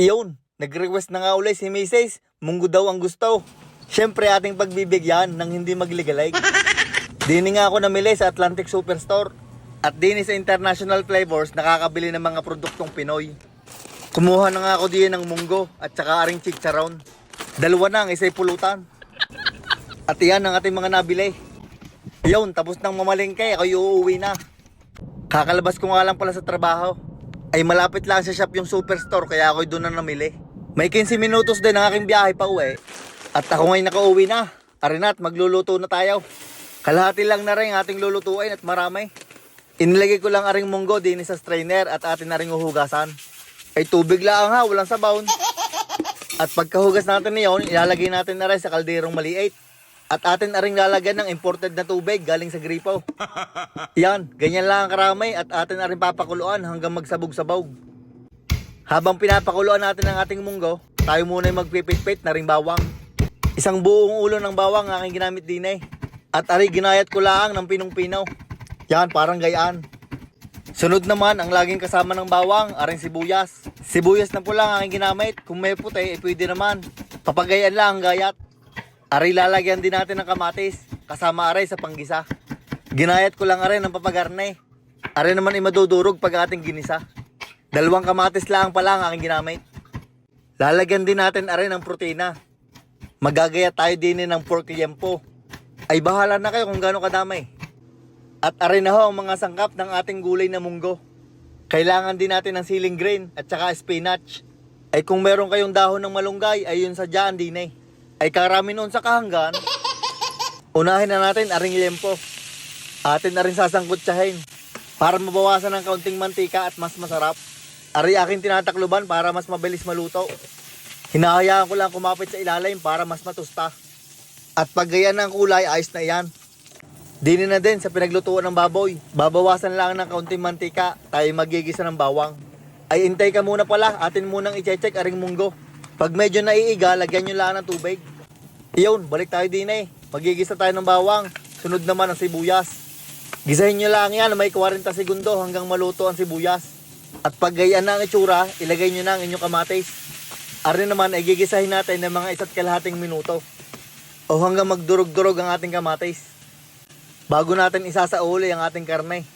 Iyon, nag-request na nga ulit si Mrs. Munggo daw ang gusto. Siyempre ating pagbibigyan ng hindi magligalig. Dini nga ako namili sa Atlantic Superstore. At dini sa International Flavors nakakabili ng mga produktong Pinoy. Kumuha na nga ako diyan ng munggo at saka aring chicharon. Dalawa na ang isa'y pulutan. At iyan ang ating mga nabili. Iyon, tapos nang mamalengke, ako uuwi na. Kakalabas ko nga lang pala sa trabaho. Ay malapit lang sa shop yung Superstore kaya ako'y doon na namili. May 15 minutos din ang aking biyahe pa uwi. At ako ngayon nakauwi na. Arinat, magluluto na tayo. Kalahati lang na rin ating lulutuin at marami. Inilagay ko lang aring munggo din sa strainer at atin na rin uhugasan. Ay tubig lang ha, walang sabaw. At pagkahugas natin niyon, ilalagay natin na rin sa kalderong maliit. At atin na rin lalagyan ng imported na tubig galing sa gripo. Yan, ganyan lang ang karami at atin na rin papakuluan hanggang magsabog-sabog. Habang pinapakuluan natin ang ating munggo, tayo muna yung magpipit-pit na ring bawang. Isang buong ulo ng bawang ang aking ginamit din eh. At ari ginayat ko lang ng pinong-pinaw. Yan, parang gayaan. Sunod naman ang laging kasama ng bawang, aring sibuyas. Sibuyas na pula ang aking ginamit. Kung may puti, pwede naman. Papagayaan lang ang gayat. Ari lalagyan din natin ng kamatis, kasama aray sa panggisa. Ginayat ko lang aray ng papagarne. Aray naman ay madudurog pag ating ginisa. 2 kamatis lang pala ang aking ginamit. Lalagyan din natin aray ng protina. Magagaya tayo din ng pork liempo. Ay bahala na kayo kung gaano kadamay. At aray na ho ang mga sangkap ng ating gulay na munggo. Kailangan din natin ng siling green at saka spinach. Ay kung meron kayong dahon ng malunggay ay yun sadyaan din eh. Ay karami noon sa kahanggan, unahin na natin aring liempo. Atin na rin sasangkutsahin para mabawasan ng kaunting mantika at mas masarap. Ari aking tinatakluban para mas mabilis maluto. Hinahayaan ko lang kumapit sa ilalim para mas matusta. At pag ganyan ng kulay, ayos na yan. Dini na din sa pinaglutuan ng baboy. Babawasan lang ng kaunting mantika, tayo magigisa ng bawang. Ay intay ka muna pala, atin munang i-check aring munggo. Pag medyo naiiga, lagyan nyo lang ng tubig. Iyon, balik tayo din eh. Magigisa tayo ng bawang. Sunod naman ang sibuyas. Gisahin nyo lang yan, may 40 segundo hanggang maluto ang sibuyas. At pag gayaan na ang itsura, ilagay nyo na ang inyong kamatis. Ari naman ay gigisahin natin ng mga 1.5 minuto. O hanggang magdurog-durog ang ating kamatis. Bago natin isasauli ang ating karne.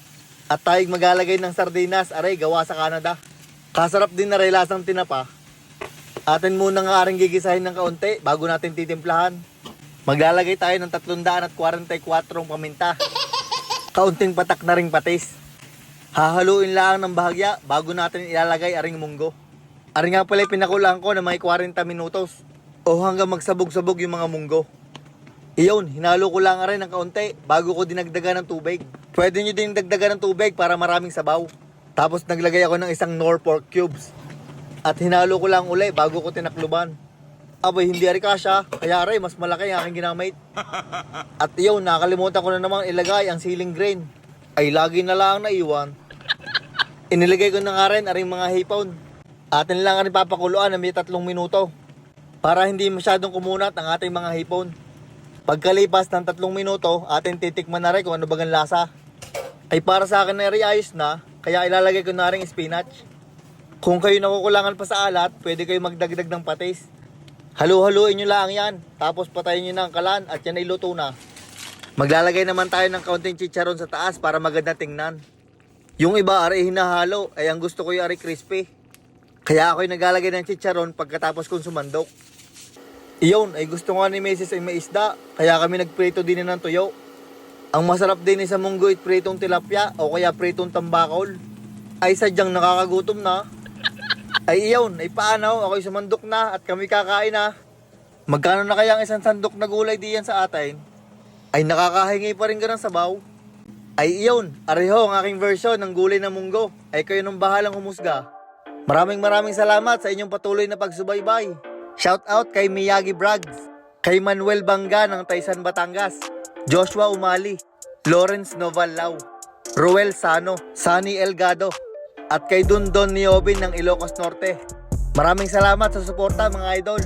At tayo maglalagay ng sardinas, aray gawa sa Canada. Kasarap din na lasang tinapa. Atin muna nga aring gigisahin ng kaunti bago natin titimplahan. Maglalagay tayo ng 344 paminta. Kaunting patak na ring patis. Hahaluin lang ng bahagya bago natin ilalagay aring munggo. Aring nga pala pinakulang ko na may 40 minutos o hanggang magsabog-sabog yung mga munggo. Iyon, hinalo ko lang rin ng kaunti bago ko dinagdagan ng tubig. Pwede nyo din dagdagan ng tubig para maraming sabaw. Tapos naglagay ako ng isang Knorr pork cubes. At hinalo ko lang uli bago ko tinakluban. Abay, hindi ari kasya, kaya aray mas malaki ang aking ginamit. At iyon, nakalimutan ko na namang ilagay ang siling green. Ay lagi na lang naiwan. Inilagay ko na nga rin aring mga hipon. Atin lang rin papakuluan na may 3 minuto. Para hindi masyadong kumunat ang ating mga hipon. Pagkalipas ng 3 minuto, atin titikman na rin kung ano bagang lasa. Ay para sa akin na ayos na, kaya ilalagay ko na rin spinach. Kung kayo nakukulangan pa sa alat, pwede kayo magdagdag ng patis. Halu-haluin nyo lang yan, tapos patayin nyo na ang kalan at yan ay luto na. Maglalagay naman tayo ng kaunting chicharon sa taas para maganda tingnan. Yung iba ari hinahalo, ay ang gusto ko yung ari crispy. Kaya ako'y naglalagay ng chicharon pagkatapos kong sumandok. Iyon, ay gusto nga ni Mrs. ay may isda, kaya kami nagprito din ng tuyo. Ang masarap din sa munggo ay pritong tilapia o kaya pritong tambakol. Ay sadyang nakakagutom na. Ay iyon, ay paano, ako'y sumandok na at kami kakain na. Magkano na kaya ang isang sandok na gulay diyan sa atin? Ay nakakahingi pa rin ka ng sabaw. Ay iyon, areho ang aking version ng gulay na munggo. Ay kayo nang bahalang humusga. Maraming salamat sa inyong patuloy na pagsubaybay. Shout out kay Miyagi Brags, kay Manuel Bangga ng Taysan, Batangas, Joshua Umali, Lawrence Novalao, Roel Sano, Sunny Elgado, at kay Dundon Niobin ng Ilocos Norte. Maraming salamat sa suporta mga idol.